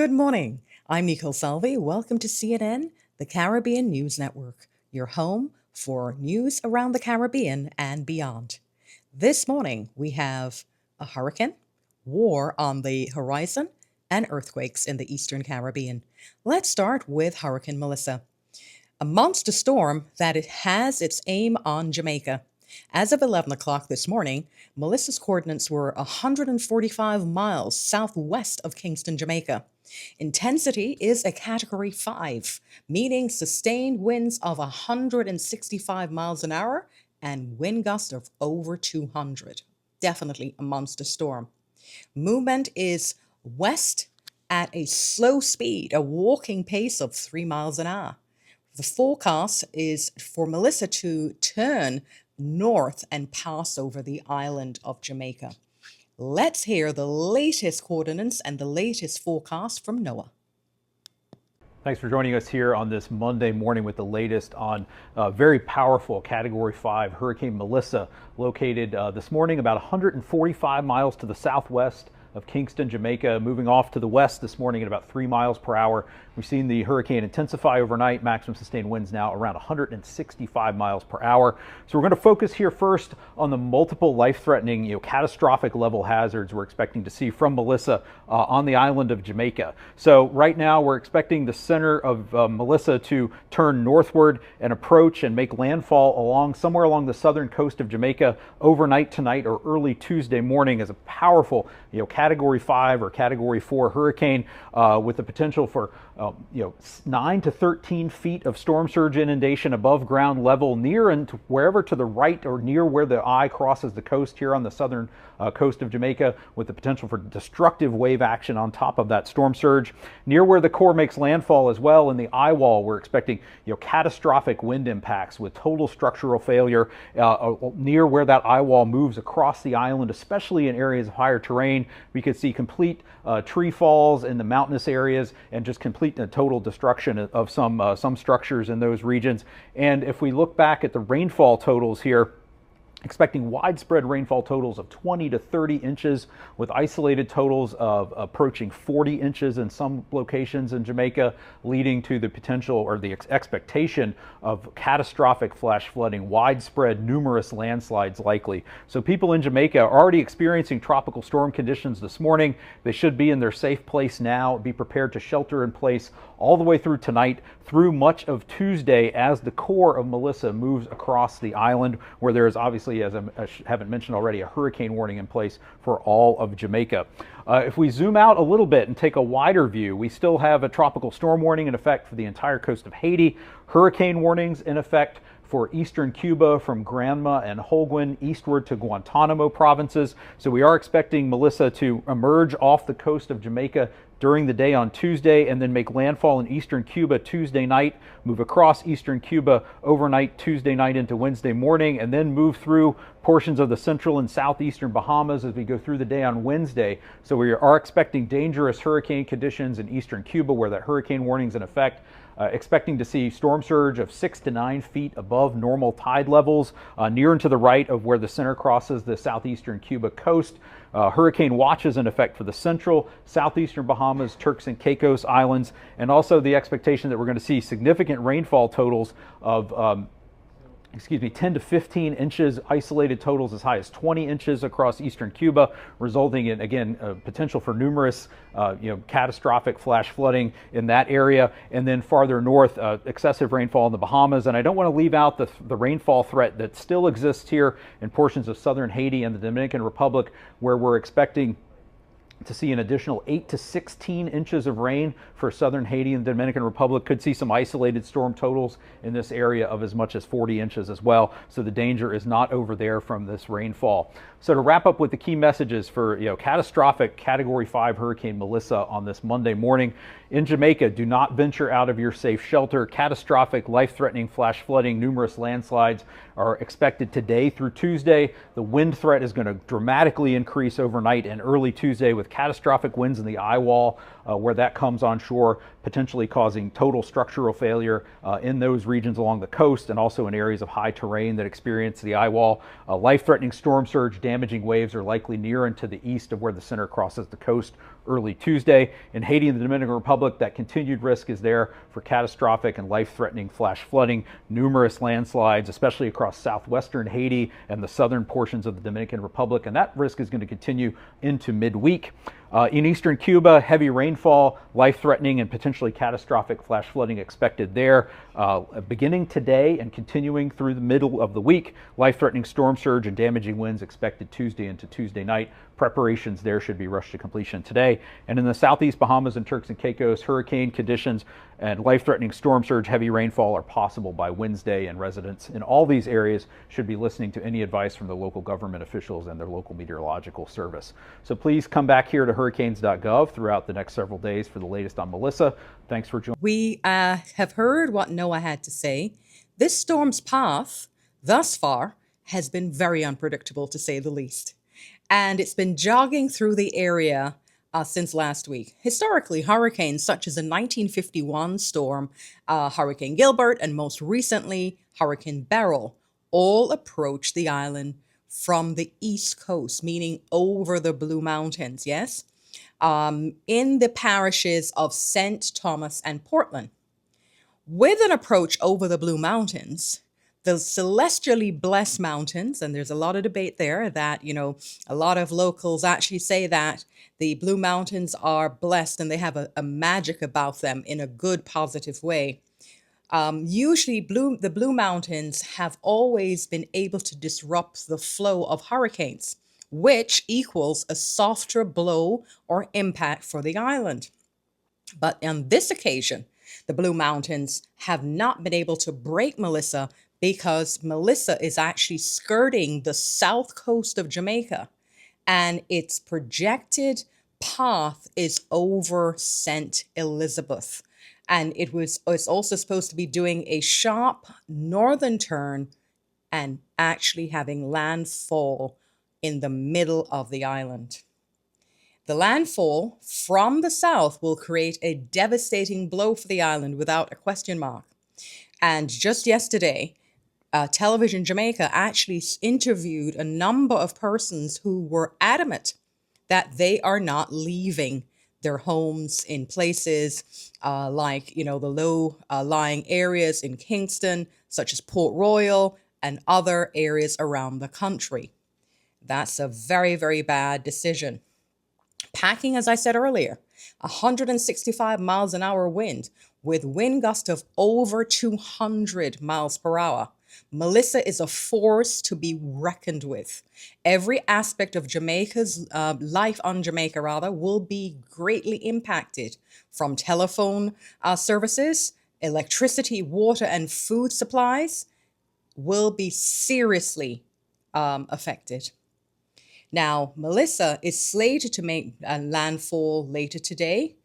Good morning. I'm Nicole Salvi. Welcome to CNN, the Caribbean News Network, your home for news around the Caribbean and beyond. This morning, we have a hurricane, war on the horizon, and earthquakes in the Eastern Caribbean. Let's start with Hurricane Melissa, a monster storm that it has its aim on Jamaica. As of 11 o'clock this morning, Melissa's coordinates were 145 miles southwest of Kingston, Jamaica. Intensity is a Category 5, meaning sustained winds of 165 miles an hour and wind gusts of over 200. Definitely a monster storm. Movement is west at a slow speed, a walking pace of 3 miles an hour. The forecast is for Melissa to turn north and pass over the island of Jamaica. Let's hear the latest coordinates and the latest forecast from NOAA. Thanks for joining us here on this Monday morning with the latest on very powerful Category 5 Hurricane Melissa, located this morning about 145 miles to the southwest of Kingston, Jamaica, moving off to the west this morning at about 3 miles per hour. We've seen the hurricane intensify overnight, maximum sustained winds now around 165 miles per hour. So we're going to focus here first on the multiple life-threatening, catastrophic level hazards we're expecting to see from Melissa on the island of Jamaica. So right now we're expecting the center of Melissa to turn northward and approach and make landfall somewhere along the southern coast of Jamaica overnight tonight or early Tuesday morning as a powerful, Category 5 or Category 4 hurricane with the potential for 9 to 13 feet of storm surge inundation above ground level near and wherever to the right or near where the eye crosses the coast here on the southern coast of Jamaica, with the potential for destructive wave action on top of that storm surge. Near where the core makes landfall as well in the eye wall, we're expecting catastrophic wind impacts with total structural failure near where that eye wall moves across the island, especially in areas of higher terrain. We could see complete tree falls in the mountainous areas and just complete and total destruction of some structures in those regions. And if we look back at the rainfall totals here, expecting widespread rainfall totals of 20 to 30 inches with isolated totals of approaching 40 inches in some locations in Jamaica, leading to the potential or the expectation of catastrophic flash flooding, widespread numerous landslides likely. So people in Jamaica are already experiencing tropical storm conditions this morning. They should be in their safe place now, be prepared to shelter in place all the way through tonight, through much of Tuesday as the core of Melissa moves across the island, where there is obviously, as I haven't mentioned already, a hurricane warning in place for all of Jamaica. If we zoom out a little bit and take a wider view, we still have a tropical storm warning in effect for the entire coast of Haiti, hurricane warnings in effect for eastern Cuba from Granma and Holguin eastward to Guantanamo provinces. So we are expecting Melissa to emerge off the coast of Jamaica during the day on Tuesday and then make landfall in eastern Cuba Tuesday night, move across eastern Cuba overnight Tuesday night into Wednesday morning, and then move through portions of the central and southeastern Bahamas as we go through the day on Wednesday. So we are expecting dangerous hurricane conditions in eastern Cuba where that hurricane warning is in effect. Expecting to see storm surge of 6 to 9 feet above normal tide levels near and to the right of where the center crosses the southeastern Cuba coast. Hurricane watches in effect for the central, southeastern Bahamas, Turks and Caicos Islands, and also the expectation that we're going to see significant rainfall totals of 10 to 15 inches, isolated totals as high as 20 inches across eastern Cuba, resulting in, again, potential for numerous, catastrophic flash flooding in that area. And then farther north, excessive rainfall in the Bahamas. And I don't want to leave out the rainfall threat that still exists here in portions of southern Haiti and the Dominican Republic, where we're expecting to see an additional 8 to 16 inches of rain for southern Haiti and the Dominican Republic. Could see some isolated storm totals in this area of as much as 40 inches as well. So the danger is not over there from this rainfall. So to wrap up with the key messages for catastrophic Category 5 Hurricane Melissa on this Monday morning, In Jamaica, do not venture out of your safe shelter. Catastrophic, life-threatening flash flooding, numerous landslides are expected today through Tuesday. The wind threat is going to dramatically increase overnight and early Tuesday with catastrophic winds in the eye wall where that comes on shore, potentially causing total structural failure in those regions along the coast and also in areas of high terrain that experience the eye wall. Life-threatening storm surge, damaging waves are likely near and to the east of where the center crosses the coast early Tuesday. In Haiti and the Dominican Republic, that continued risk is there for catastrophic and life-threatening flash flooding, numerous landslides, especially across southwestern Haiti and the southern portions of the Dominican Republic, and that risk is going to continue into midweek. In eastern Cuba, heavy rainfall, life-threatening and potentially catastrophic flash flooding expected there. Beginning today and continuing through the middle of the week, life-threatening storm surge and damaging winds expected Tuesday into Tuesday night. Preparations there should be rushed to completion today. And in the southeast Bahamas and Turks and Caicos, hurricane conditions and life-threatening storm surge, heavy rainfall are possible by Wednesday, and residents in all these areas should be listening to any advice from the local government officials and their local meteorological service. So please come back here to hurricanes.gov throughout the next several days for the latest on Melissa. Thanks for joining. We have heard what Noah had to say. This storm's path thus far has been very unpredictable, to say the least. And it's been jogging through the area since last week. Historically, hurricanes such as the 1951 storm, Hurricane Gilbert, and most recently, Hurricane Beryl, all approached the island from the east coast, meaning over the Blue Mountains, yes? In the parishes of St. Thomas and Portland. With an approach over the Blue Mountains, the celestially blessed mountains, and there's a lot of debate there that, a lot of locals actually say that the Blue Mountains are blessed and they have a magic about them in a good, positive way. Usually, the Blue Mountains have always been able to disrupt the flow of hurricanes, which equals a softer blow or impact for the island. But on this occasion, the Blue Mountains have not been able to break Melissa because Melissa is actually skirting the south coast of Jamaica, and its projected path is over St. Elizabeth. And it's also supposed to be doing a sharp northern turn and actually having landfall in the middle of the island. The landfall from the south will create a devastating blow for the island without a question mark. And just yesterday, Television Jamaica actually interviewed a number of persons who were adamant that they are not leaving their homes in places like, the low-lying areas in Kingston, such as Port Royal and other areas around the country. That's a very, very bad decision. Packing, as I said earlier, 165 miles an hour wind with wind gusts of over 200 miles per hour. Melissa is a force to be reckoned with. Every aspect of Jamaica's life on Jamaica, will be greatly impacted, from telephone services, electricity, water, and food supplies will be seriously affected. Now, Melissa is slated to make landfall later today,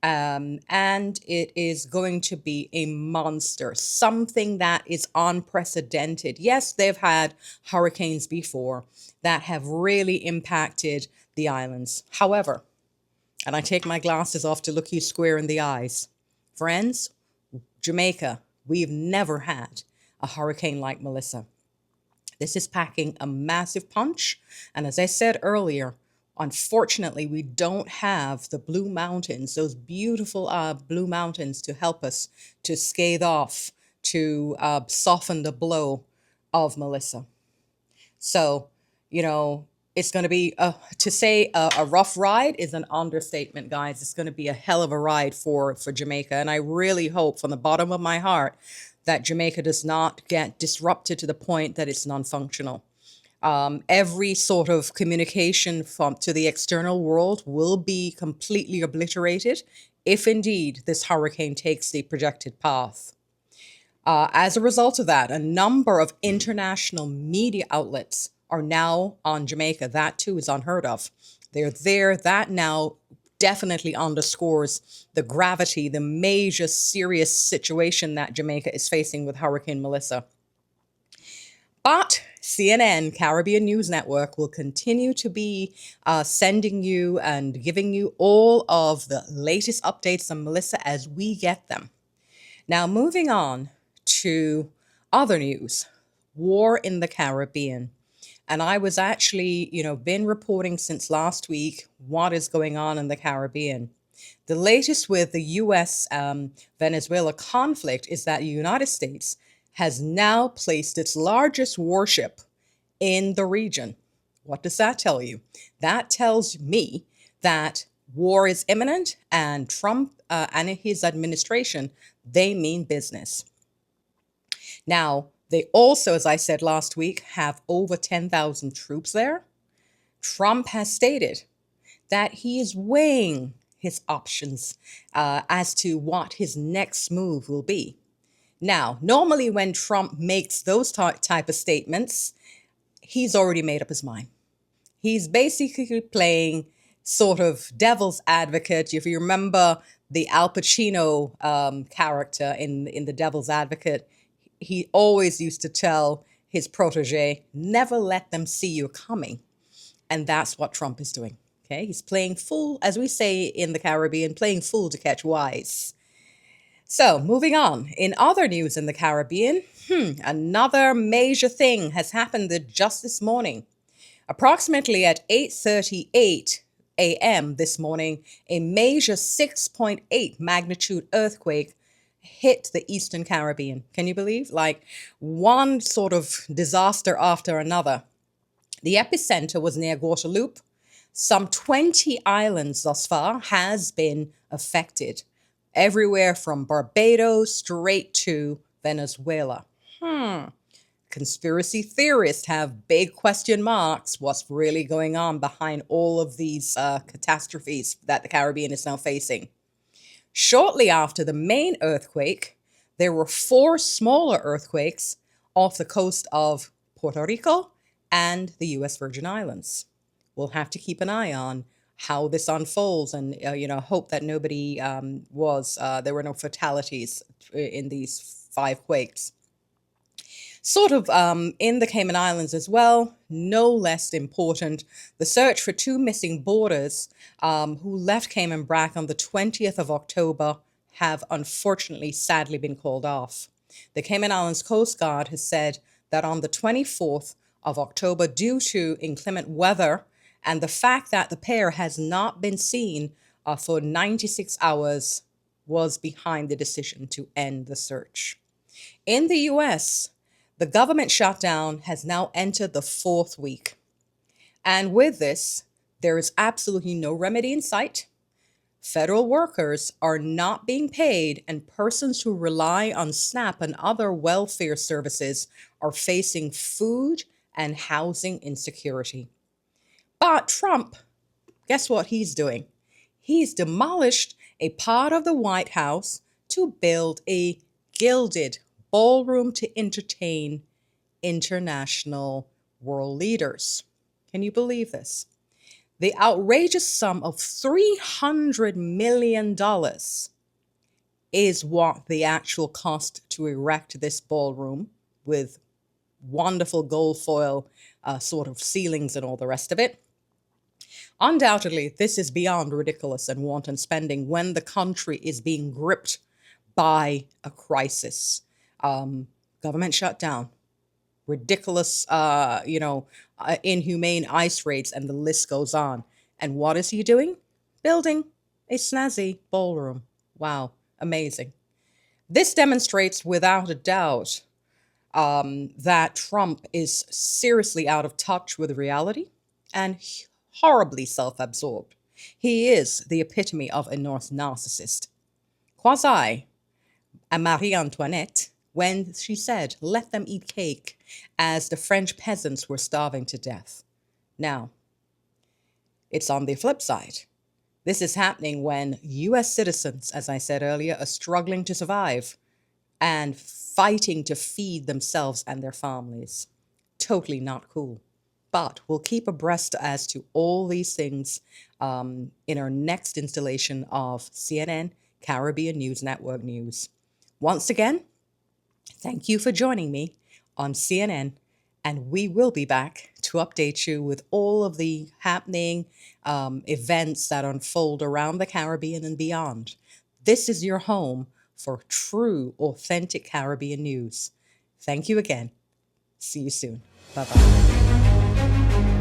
and it is going to be a monster, something that is unprecedented. Yes, they've had hurricanes before that have really impacted the islands. However, and I take my glasses off to look you square in the eyes, friends, Jamaica, we've never had a hurricane like Melissa. This is packing a massive punch. And as I said earlier, unfortunately, we don't have the Blue Mountains, those beautiful Blue Mountains to help us to scathe off, to soften the blow of Melissa. So, it's going to be, to say a rough ride is an understatement, guys. It's going to be a hell of a ride for Jamaica. And I really hope from the bottom of my heart that Jamaica does not get disrupted to the point that it's non-functional. Every sort of communication to the external world will be completely obliterated if indeed this hurricane takes the projected path. As a result of that, a number of international media outlets are now on Jamaica. That too is unheard of. They're there. That now definitely underscores the gravity, the major serious situation that Jamaica is facing with Hurricane Melissa. But CNN, Caribbean News Network, will continue to be sending you and giving you all of the latest updates on Melissa as we get them. Now, moving on to other news, war in the Caribbean. And I was actually, been reporting since last week what is going on in the Caribbean. The latest with the US Venezuela conflict is that the United States has now placed its largest warship in the region. What does that tell you? That tells me that war is imminent and Trump and his administration, they mean business. Now, they also, as I said last week, have over 10,000 troops there. Trump has stated that he is weighing his options as to what his next move will be. Now, normally when Trump makes those type of statements, he's already made up his mind. He's basically playing sort of devil's advocate. If you remember the Al Pacino character in the Devil's Advocate, he always used to tell his protege, never let them see you coming. And that's what Trump is doing. Okay, he's playing fool, as we say in the Caribbean, playing fool to catch wise. So, moving on. In other news in the Caribbean, another major thing has happened just this morning. Approximately at 8:38 a.m. this morning, a major 6.8 magnitude earthquake hit the Eastern Caribbean. Can you believe? Like one sort of disaster after another. The epicenter was near Guadeloupe. Some 20 islands thus far has been affected, everywhere from Barbados straight to Venezuela. Conspiracy theorists have big question marks. What's really going on behind all of these catastrophes that the Caribbean is now facing? Shortly after the main earthquake, there were 4 smaller earthquakes off the coast of Puerto Rico and the U.S. Virgin Islands. We'll have to keep an eye on how this unfolds and, hope that nobody there were no fatalities in these 5 quakes. Sort of in the Cayman Islands as well, no less important, the search for 2 missing boarders who left Cayman Brac on the 20th of October have unfortunately, sadly been called off. The Cayman Islands Coast Guard has said that on the 24th of October, due to inclement weather and the fact that the pair has not been seen for 96 hours, was behind the decision to end the search. In the U.S., the government shutdown has now entered the 4th week. And with this, there is absolutely no remedy in sight. Federal workers are not being paid, and persons who rely on SNAP and other welfare services are facing food and housing insecurity. But Trump, guess what he's doing? He's demolished a part of the White House to build a gilded ballroom to entertain international world leaders. Can you believe this? The outrageous sum of $300 million is what the actual cost to erect this ballroom with wonderful gold foil sort of ceilings and all the rest of it. Undoubtedly, this is beyond ridiculous and wanton spending when the country is being gripped by a crisis. Government shutdown, ridiculous, inhumane ICE raids, and the list goes on. And what is he doing? Building a snazzy ballroom. Wow, amazing. This demonstrates without a doubt that Trump is seriously out of touch with reality and horribly self-absorbed. He is the epitome of a narcissist. Quasi, a Marie Antoinette, when she said, let them eat cake, as the French peasants were starving to death. Now, it's on the flip side. This is happening when U.S. citizens, as I said earlier, are struggling to survive and fighting to feed themselves and their families. Totally not cool. But we'll keep abreast as to all these things in our next installation of CNN Caribbean News Network News. Once again, thank you for joining me on CNN, and we will be back to update you with all of the happening events that unfold around the Caribbean and beyond. This is your home for true, authentic Caribbean news. Thank you again. See you soon. Bye bye.